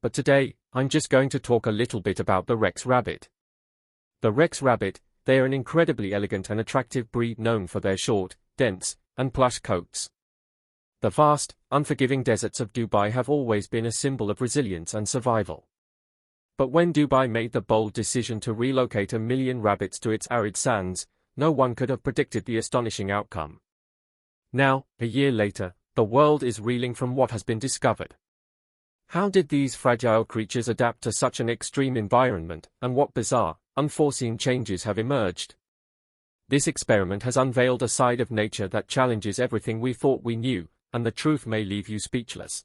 but today, I'm just going to talk a little bit about the Rex rabbit. The Rex rabbit, they are an incredibly elegant and attractive breed known for their short, dense, and plush coats. The vast, unforgiving deserts of Dubai have always been a symbol of resilience and survival. But when Dubai made the bold decision to relocate 1 million rabbits to its arid sands, no one could have predicted the astonishing outcome. Now, a year later, the world is reeling from what has been discovered. How did these fragile creatures adapt to such an extreme environment, and what bizarre, unforeseen changes have emerged? This experiment has unveiled a side of nature that challenges everything we thought we knew, and the truth may leave you speechless.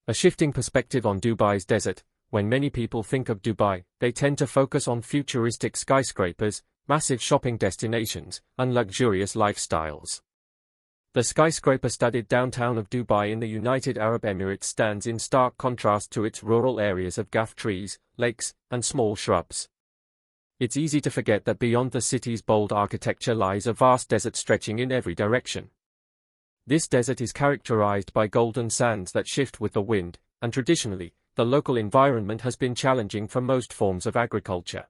A shifting perspective on Dubai's desert. When many people think of Dubai, they tend to focus on futuristic skyscrapers, massive shopping destinations, and luxurious lifestyles. The skyscraper-studded downtown of Dubai in the United Arab Emirates stands in stark contrast to its rural areas of gaff trees, lakes, and small shrubs. It's easy to forget that beyond the city's bold architecture lies a vast desert stretching in every direction. This desert is characterized by golden sands that shift with the wind, and traditionally, the local environment has been challenging for most forms of agriculture.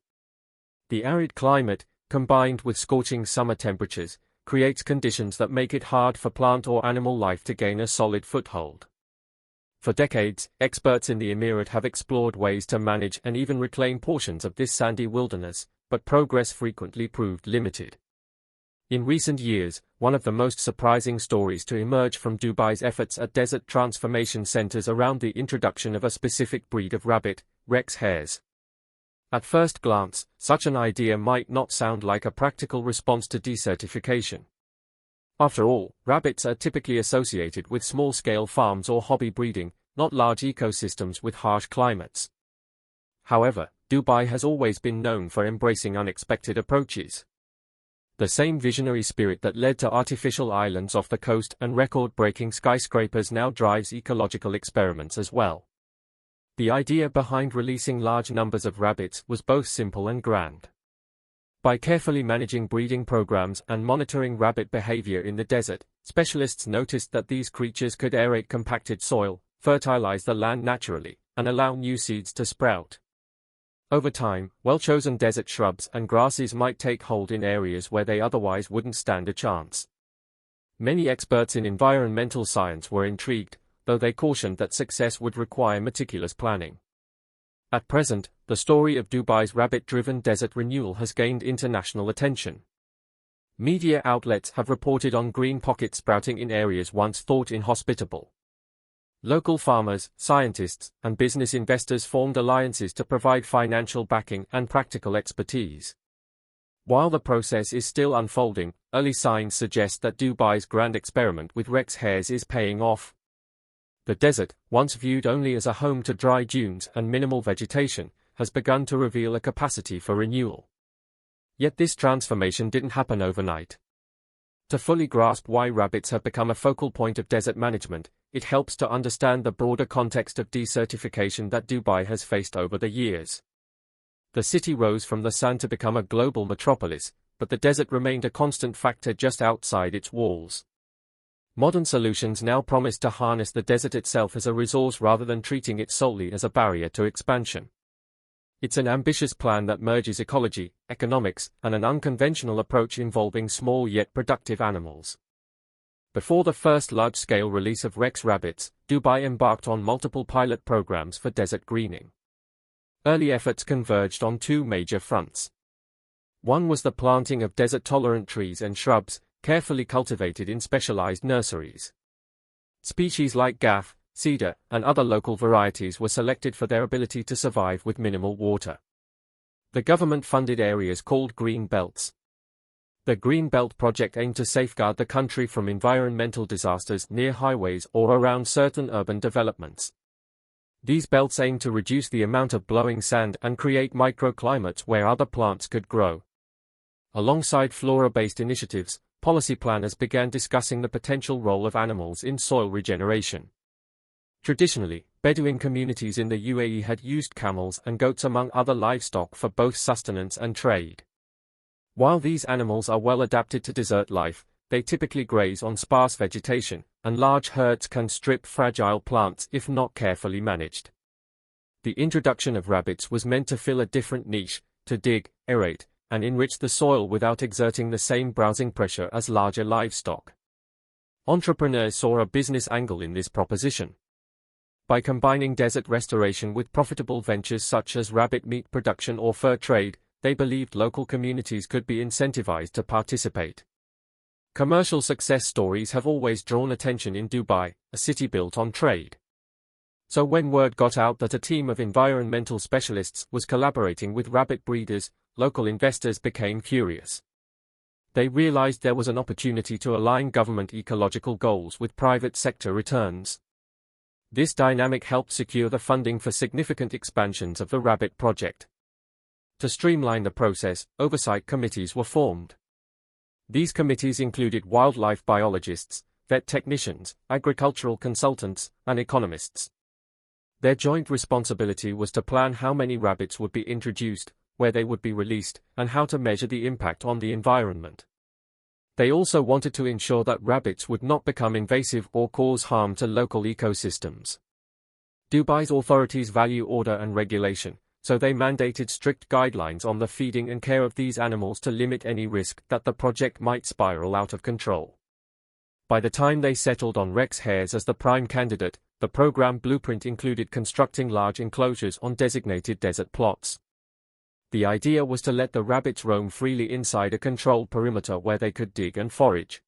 The arid climate, combined with scorching summer temperatures, creates conditions that make it hard for plant or animal life to gain a solid foothold. For decades, experts in the Emirate have explored ways to manage and even reclaim portions of this sandy wilderness, but progress frequently proved limited. In recent years, one of the most surprising stories to emerge from Dubai's efforts at desert transformation centers around the introduction of a specific breed of rabbit, Rex hares. At first glance, such an idea might not sound like a practical response to desertification. After all, rabbits are typically associated with small-scale farms or hobby breeding, not large ecosystems with harsh climates. However, Dubai has always been known for embracing unexpected approaches. The same visionary spirit that led to artificial islands off the coast and record-breaking skyscrapers now drives ecological experiments as well. The idea behind releasing large numbers of rabbits was both simple and grand. By carefully managing breeding programs and monitoring rabbit behavior in the desert, specialists noticed that these creatures could aerate compacted soil, fertilize the land naturally, and allow new seeds to sprout. Over time, well-chosen desert shrubs and grasses might take hold in areas where they otherwise wouldn't stand a chance. Many experts in environmental science were intrigued, though they cautioned that success would require meticulous planning. At present, the story of Dubai's rabbit-driven desert renewal has gained international attention. Media outlets have reported on green pockets sprouting in areas once thought inhospitable. Local farmers, scientists, and business investors formed alliances to provide financial backing and practical expertise. While the process is still unfolding, early signs suggest that Dubai's grand experiment with Rex hares is paying off. The desert, once viewed only as a home to dry dunes and minimal vegetation, has begun to reveal a capacity for renewal. Yet this transformation didn't happen overnight. To fully grasp why rabbits have become a focal point of desert management, it helps to understand the broader context of desertification that Dubai has faced over the years. The city rose from the sand to become a global metropolis, but the desert remained a constant factor just outside its walls. Modern solutions now promise to harness the desert itself as a resource rather than treating it solely as a barrier to expansion. It's an ambitious plan that merges ecology, economics, and an unconventional approach involving small yet productive animals. Before the first large-scale release of Rex rabbits, Dubai embarked on multiple pilot programs for desert greening. Early efforts converged on two major fronts. One was the planting of desert-tolerant trees and shrubs, carefully cultivated in specialized nurseries. Species like gaff, cedar, and other local varieties were selected for their ability to survive with minimal water. The government funded areas called green belts. The Green Belt project aimed to safeguard the country from environmental disasters near highways or around certain urban developments. These belts aim to reduce the amount of blowing sand and create microclimates where other plants could grow. Alongside flora-based initiatives, policy planners began discussing the potential role of animals in soil regeneration. Traditionally, Bedouin communities in the UAE had used camels and goats among other livestock for both sustenance and trade. While these animals are well adapted to desert life, they typically graze on sparse vegetation, and large herds can strip fragile plants if not carefully managed. The introduction of rabbits was meant to fill a different niche, to dig, aerate, and enrich the soil without exerting the same browsing pressure as larger livestock. Entrepreneurs saw a business angle in this proposition. By combining desert restoration with profitable ventures such as rabbit meat production or fur trade, they believed local communities could be incentivized to participate. Commercial success stories have always drawn attention in Dubai, a city built on trade. So when word got out that a team of environmental specialists was collaborating with rabbit breeders, local investors became curious. They realized there was an opportunity to align government ecological goals with private sector returns. This dynamic helped secure the funding for significant expansions of the rabbit project. To streamline the process, oversight committees were formed. These committees included wildlife biologists, vet technicians, agricultural consultants, and economists. Their joint responsibility was to plan how many rabbits would be introduced, where they would be released, and how to measure the impact on the environment. They also wanted to ensure that rabbits would not become invasive or cause harm to local ecosystems. Dubai's authorities value order and regulation, so they mandated strict guidelines on the feeding and care of these animals to limit any risk that the project might spiral out of control. By the time they settled on Rex hares as the prime candidate, the program blueprint included constructing large enclosures on designated desert plots. The idea was to let the rabbits roam freely inside a controlled perimeter where they could dig and forage.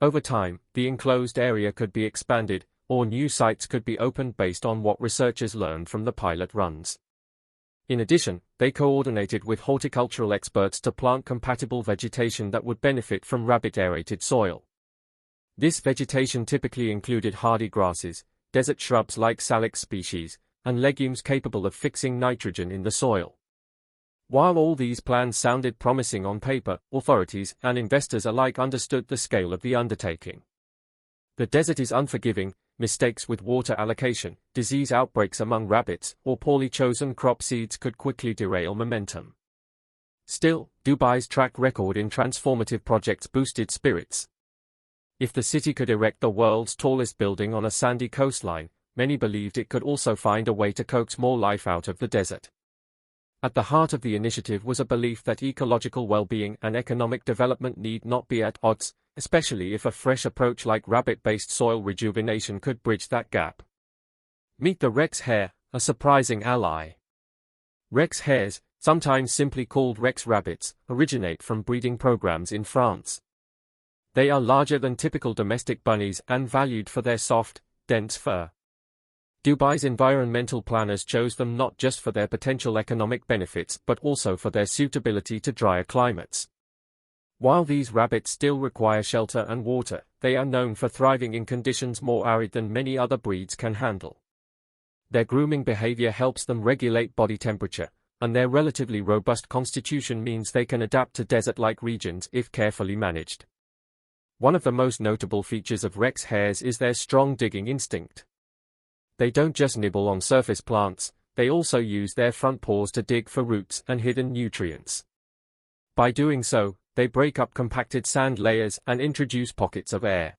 Over time, the enclosed area could be expanded, or new sites could be opened based on what researchers learned from the pilot runs. In addition, they coordinated with horticultural experts to plant compatible vegetation that would benefit from rabbit-aerated soil. This vegetation typically included hardy grasses, desert shrubs like Salix species, and legumes capable of fixing nitrogen in the soil. While all these plans sounded promising on paper, authorities and investors alike understood the scale of the undertaking. The desert is unforgiving. Mistakes with water allocation, disease outbreaks among rabbits, or poorly chosen crop seeds could quickly derail momentum. Still, Dubai's track record in transformative projects boosted spirits. If the city could erect the world's tallest building on a sandy coastline, many believed it could also find a way to coax more life out of the desert. At the heart of the initiative was a belief that ecological well-being and economic development need not be at odds, especially if a fresh approach like rabbit-based soil rejuvenation could bridge that gap. Meet the Rex hare, a surprising ally. Rex hares, sometimes simply called Rex rabbits, originate from breeding programs in France. They are larger than typical domestic bunnies and valued for their soft, dense fur. Dubai's environmental planners chose them not just for their potential economic benefits but also for their suitability to drier climates. While these rabbits still require shelter and water, they are known for thriving in conditions more arid than many other breeds can handle. Their grooming behavior helps them regulate body temperature, and their relatively robust constitution means they can adapt to desert-like regions if carefully managed. One of the most notable features of Rex hares is their strong digging instinct. They don't just nibble on surface plants, they also use their front paws to dig for roots and hidden nutrients. By doing so, they break up compacted sand layers and introduce pockets of air.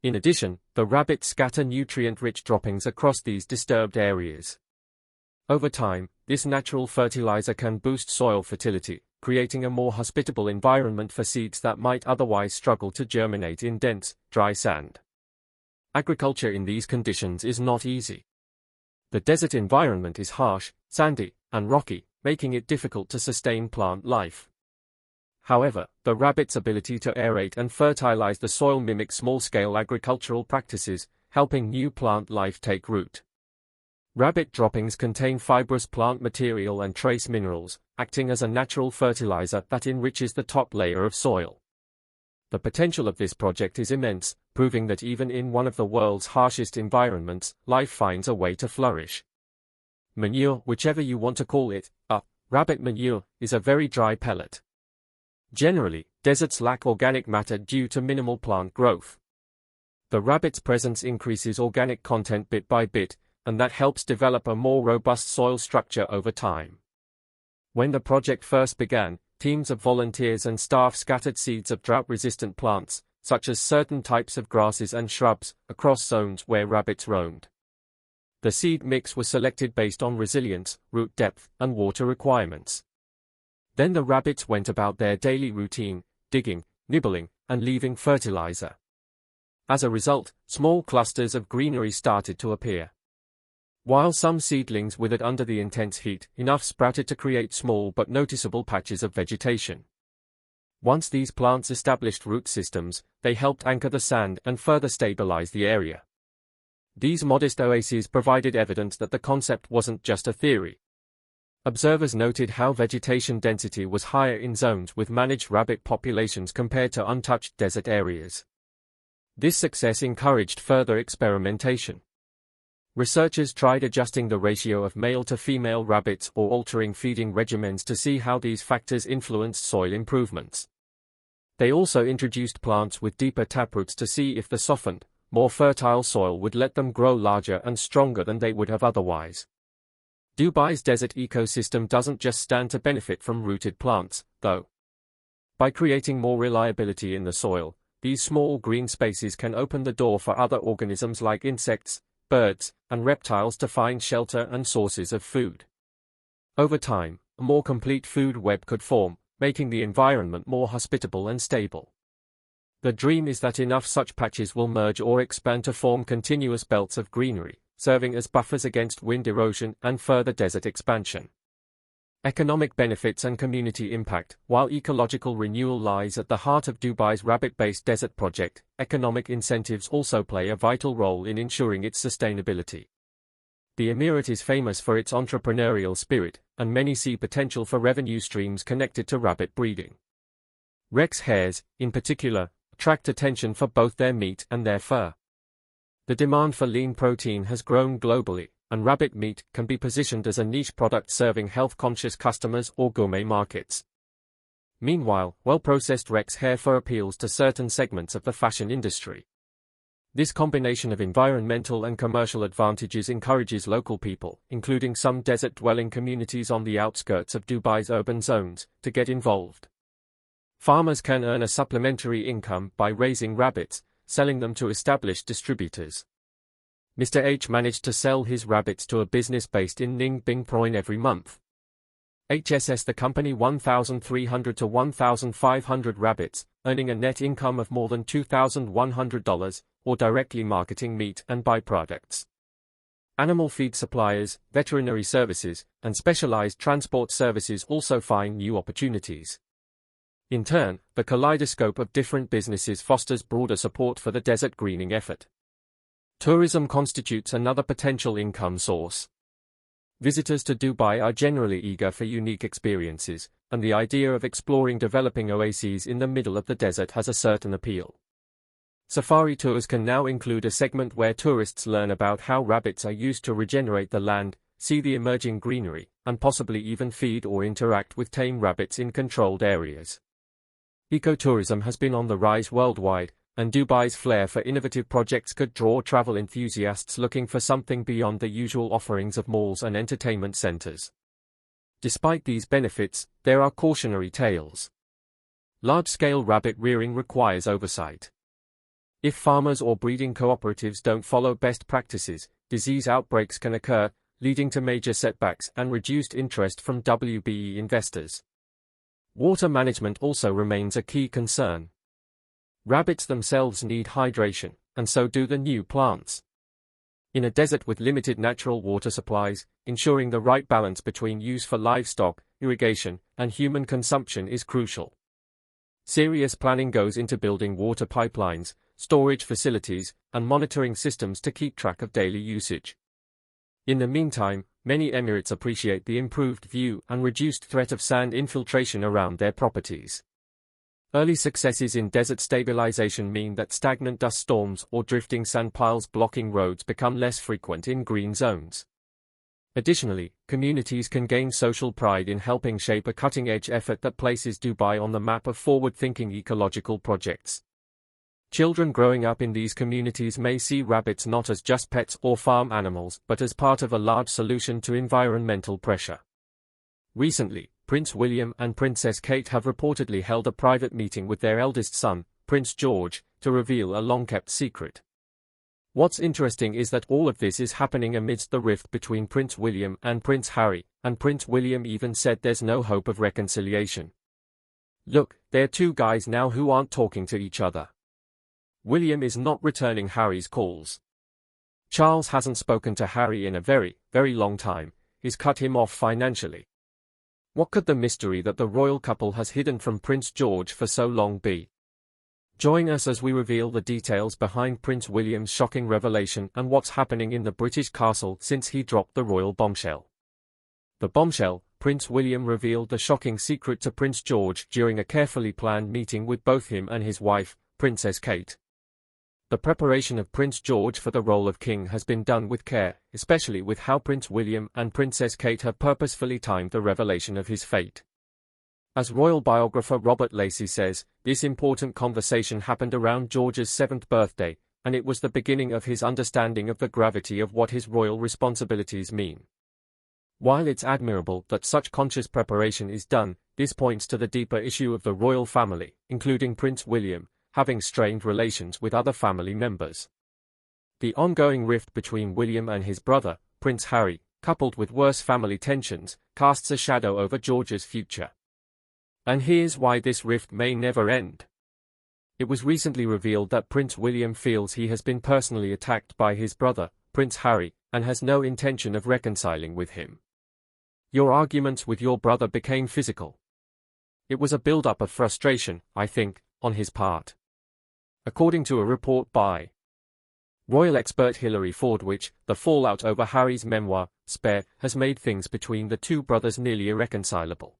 In addition, the rabbits scatter nutrient-rich droppings across these disturbed areas. Over time, this natural fertilizer can boost soil fertility, creating a more hospitable environment for seeds that might otherwise struggle to germinate in dense, dry sand. Agriculture in these conditions is not easy. The desert environment is harsh, sandy, and rocky, making it difficult to sustain plant life. However, the rabbit's ability to aerate and fertilize the soil mimics small-scale agricultural practices, helping new plant life take root. Rabbit droppings contain fibrous plant material and trace minerals, acting as a natural fertilizer that enriches the top layer of soil. The potential of this project is immense, proving that even in one of the world's harshest environments, life finds a way to flourish. Manure, whichever you want to call it, rabbit manure, is a very dry pellet. Generally, deserts lack organic matter due to minimal plant growth. The rabbit's presence increases organic content bit by bit, and that helps develop a more robust soil structure over time. When the project first began, teams of volunteers and staff scattered seeds of drought-resistant plants, such as certain types of grasses and shrubs, across zones where rabbits roamed. The seed mix was selected based on resilience, root depth, and water requirements. Then the rabbits went about their daily routine, digging, nibbling, and leaving fertilizer. As a result, small clusters of greenery started to appear. While some seedlings withered under the intense heat, enough sprouted to create small but noticeable patches of vegetation. Once these plants established root systems, they helped anchor the sand and further stabilize the area. These modest oases provided evidence that the concept wasn't just a theory. Observers noted how vegetation density was higher in zones with managed rabbit populations compared to untouched desert areas. This success encouraged further experimentation. Researchers tried adjusting the ratio of male to female rabbits or altering feeding regimens to see how these factors influenced soil improvements. They also introduced plants with deeper taproots to see if the softened, more fertile soil would let them grow larger and stronger than they would have otherwise. Dubai's desert ecosystem doesn't just stand to benefit from rooted plants, though. By creating more reliability in the soil, these small green spaces can open the door for other organisms like insects, birds, and reptiles to find shelter and sources of food. Over time, a more complete food web could form, making the environment more hospitable and stable. The dream is that enough such patches will merge or expand to form continuous belts of greenery, serving as buffers against wind erosion and further desert expansion. Economic benefits and community impact. While ecological renewal lies at the heart of Dubai's rabbit-based desert project, economic incentives also play a vital role in ensuring its sustainability. The Emirate is famous for its entrepreneurial spirit, and many see potential for revenue streams connected to rabbit breeding. Rex hares, in particular, attract attention for both their meat and their fur. The demand for lean protein has grown globally, and rabbit meat can be positioned as a niche product serving health-conscious customers or gourmet markets. Meanwhile, well-processed Rex hare fur appeals to certain segments of the fashion industry. This combination of environmental and commercial advantages encourages local people, including some desert-dwelling communities on the outskirts of Dubai's urban zones, to get involved. Farmers can earn a supplementary income by raising rabbits, selling them to established distributors. Mr. H managed to sell his rabbits to a business based in Ninh Binh Proin every month. HSS the company 1,300 to 1,500 rabbits, earning a net income of more than $2,100, or directly marketing meat and byproducts. Animal feed suppliers, veterinary services, and specialized transport services also find new opportunities. In turn, the kaleidoscope of different businesses fosters broader support for the desert greening effort. Tourism constitutes another potential income source. Visitors to Dubai are generally eager for unique experiences, and the idea of exploring developing oases in the middle of the desert has a certain appeal. Safari tours can now include a segment where tourists learn about how rabbits are used to regenerate the land, see the emerging greenery, and possibly even feed or interact with tame rabbits in controlled areas. Ecotourism has been on the rise worldwide, and Dubai's flair for innovative projects could draw travel enthusiasts looking for something beyond the usual offerings of malls and entertainment centers. Despite these benefits, there are cautionary tales. Large-scale rabbit rearing requires oversight. If farmers or breeding cooperatives don't follow best practices, disease outbreaks can occur, leading to major setbacks and reduced interest from WBE investors. Water management also remains a key concern. Rabbits themselves need hydration, and so do the new plants. In a desert with limited natural water supplies, ensuring the right balance between use for livestock, irrigation, and human consumption is crucial. Serious planning goes into building water pipelines, storage facilities, and monitoring systems to keep track of daily usage. In the meantime, many Emirates appreciate the improved view and reduced threat of sand infiltration around their properties. Early successes in desert stabilization mean that stagnant dust storms or drifting sand piles blocking roads become less frequent in green zones. Additionally, communities can gain social pride in helping shape a cutting-edge effort that places Dubai on the map of forward-thinking ecological projects. Children growing up in these communities may see rabbits not as just pets or farm animals, but as part of a large solution to environmental pressure. Recently, Prince William and Princess Kate have reportedly held a private meeting with their eldest son, Prince George, to reveal a long-kept secret. What's interesting is that all of this is happening amidst the rift between Prince William and Prince Harry, and Prince William even said there's no hope of reconciliation. Look, they're two guys now who aren't talking to each other. William is not returning Harry's calls. Charles hasn't spoken to Harry in a very, very long time. He's cut him off financially. What could the mystery that the royal couple has hidden from Prince George for so long be? Join us as we reveal the details behind Prince William's shocking revelation and what's happening in the British castle since he dropped the royal bombshell. The bombshell: Prince William revealed the shocking secret to Prince George during a carefully planned meeting with both him and his wife, Princess Kate. The preparation of Prince George for the role of king has been done with care, especially with how Prince William and Princess Kate have purposefully timed the revelation of his fate. As royal biographer Robert Lacey says, this important conversation happened around George's 7th birthday, and it was the beginning of his understanding of the gravity of what his royal responsibilities mean. While it's admirable that such conscious preparation is done, this points to the deeper issue of the royal family, including Prince William, having strained relations with other family members. The ongoing rift between William and his brother, Prince Harry, coupled with worse family tensions, casts a shadow over George's future. And here's why this rift may never end. It was recently revealed that Prince William feels he has been personally attacked by his brother, Prince Harry, and has no intention of reconciling with him. Your arguments with your brother became physical. It was a build-up of frustration, I think, on his part. According to a report by royal expert Hilary Fordwich, the fallout over Harry's memoir, Spare, has made things between the two brothers nearly irreconcilable.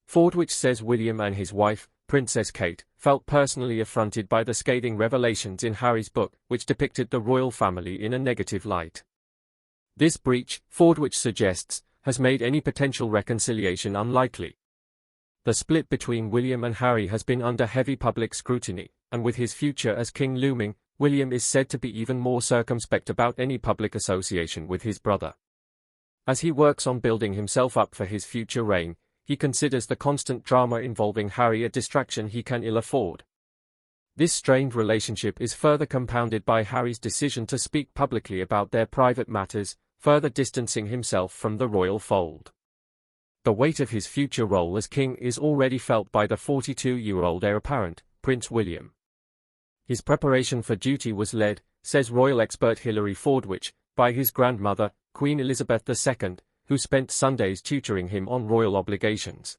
Fordwich says William and his wife, Princess Kate, felt personally affronted by the scathing revelations in Harry's book, which depicted the royal family in a negative light. This breach, Fordwich suggests, has made any potential reconciliation unlikely. The split between William and Harry has been under heavy public scrutiny, and with his future as king looming, William is said to be even more circumspect about any public association with his brother. As he works on building himself up for his future reign, he considers the constant drama involving Harry a distraction he can ill afford. This strained relationship is further compounded by Harry's decision to speak publicly about their private matters, further distancing himself from the royal fold. The weight of his future role as king is already felt by the 42-year-old heir apparent, Prince William. His preparation for duty was led, says royal expert Hilary Fordwich, by his grandmother, Queen Elizabeth II, who spent Sundays tutoring him on royal obligations.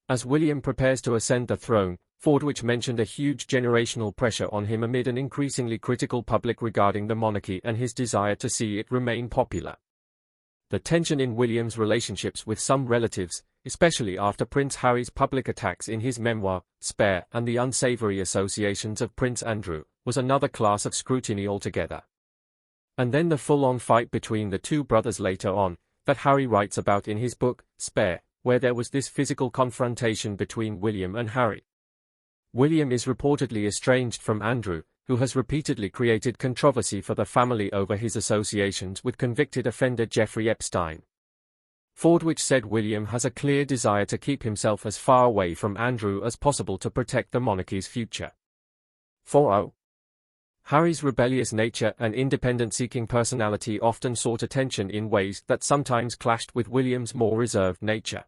As William prepares to ascend the throne, Fordwich mentioned a huge generational pressure on him amid an increasingly critical public regarding the monarchy and his desire to see it remain popular. The tension in William's relationships with some relatives, especially after Prince Harry's public attacks in his memoir, Spare, and the unsavory associations of Prince Andrew, was another class of scrutiny altogether. And then the full-on fight between the two brothers later on, that Harry writes about in his book, Spare, where there was this physical confrontation between William and Harry. William is reportedly estranged from Andrew, who has repeatedly created controversy for the family over his associations with convicted offender Jeffrey Epstein. Fordwich said William has a clear desire to keep himself as far away from Andrew as possible to protect the monarchy's future. 4. Harry's rebellious nature and independent-seeking personality often sought attention in ways that sometimes clashed with William's more reserved nature.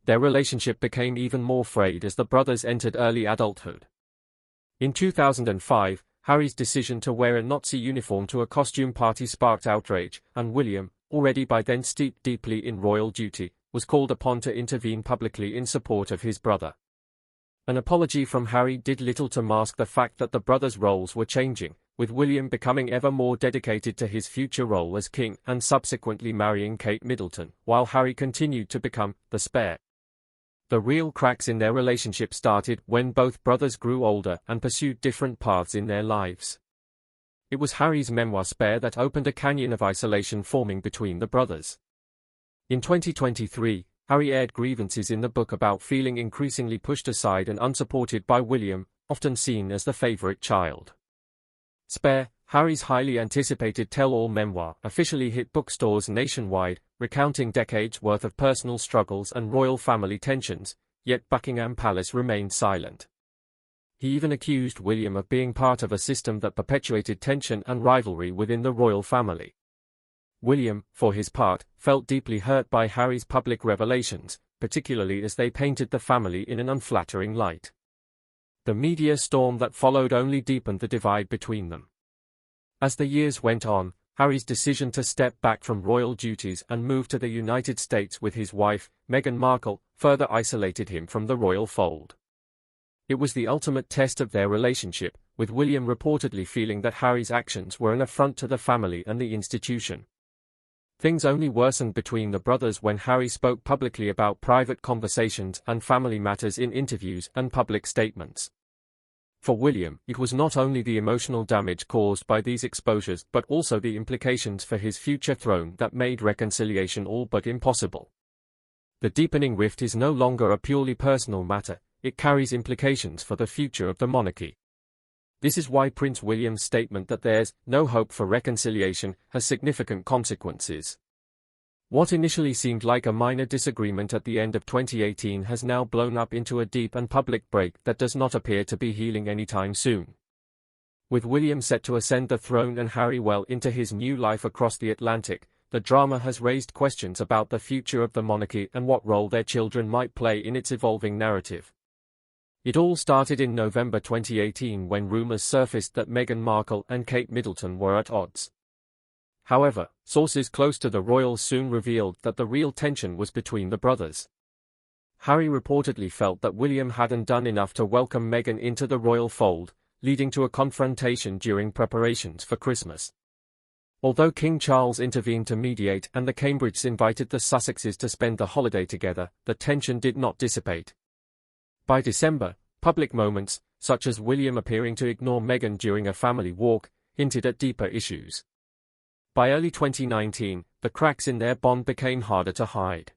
Their relationship became even more frayed as the brothers entered early adulthood. In 2005, Harry's decision to wear a Nazi uniform to a costume party sparked outrage, and William, already by then steeped deeply in royal duty, was called upon to intervene publicly in support of his brother. An apology from Harry did little to mask the fact that the brothers' roles were changing, with William becoming ever more dedicated to his future role as king and subsequently marrying Kate Middleton, while Harry continued to become the spare. The real cracks in their relationship started when both brothers grew older and pursued different paths in their lives. It was Harry's memoir Spare that opened a canyon of isolation forming between the brothers. In 2023, Harry aired grievances in the book about feeling increasingly pushed aside and unsupported by William, often seen as the favorite child. Spare, Harry's highly anticipated tell-all memoir, officially hit bookstores nationwide, recounting decades' worth of personal struggles and royal family tensions, yet Buckingham Palace remained silent. He even accused William of being part of a system that perpetuated tension and rivalry within the royal family. William, for his part, felt deeply hurt by Harry's public revelations, particularly as they painted the family in an unflattering light. The media storm that followed only deepened the divide between them. As the years went on, Harry's decision to step back from royal duties and move to the United States with his wife, Meghan Markle, further isolated him from the royal fold. It was the ultimate test of their relationship, with William reportedly feeling that Harry's actions were an affront to the family and the institution. Things only worsened between the brothers when Harry spoke publicly about private conversations and family matters in interviews and public statements. For William, it was not only the emotional damage caused by these exposures but also the implications for his future throne that made reconciliation all but impossible. The deepening rift is no longer a purely personal matter, it carries implications for the future of the monarchy. This is why Prince William's statement that there's no hope for reconciliation has significant consequences. What initially seemed like a minor disagreement at the end of 2018 has now blown up into a deep and public break that does not appear to be healing anytime soon. With William set to ascend the throne and Harry well into his new life across the Atlantic, the drama has raised questions about the future of the monarchy and what role their children might play in its evolving narrative. It all started in November 2018 when rumors surfaced that Meghan Markle and Kate Middleton were at odds. However, sources close to the royals soon revealed that the real tension was between the brothers. Harry reportedly felt that William hadn't done enough to welcome Meghan into the royal fold, leading to a confrontation during preparations for Christmas. Although King Charles intervened to mediate and the Cambridges invited the Sussexes to spend the holiday together, the tension did not dissipate. By December, public moments, such as William appearing to ignore Meghan during a family walk, hinted at deeper issues. By early 2019, the cracks in their bond became harder to hide.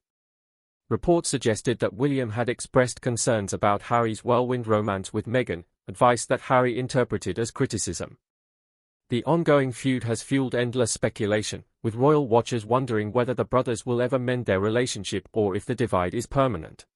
Reports suggested that William had expressed concerns about Harry's whirlwind romance with Meghan, advice that Harry interpreted as criticism. The ongoing feud has fueled endless speculation, with royal watchers wondering whether the brothers will ever mend their relationship or if the divide is permanent.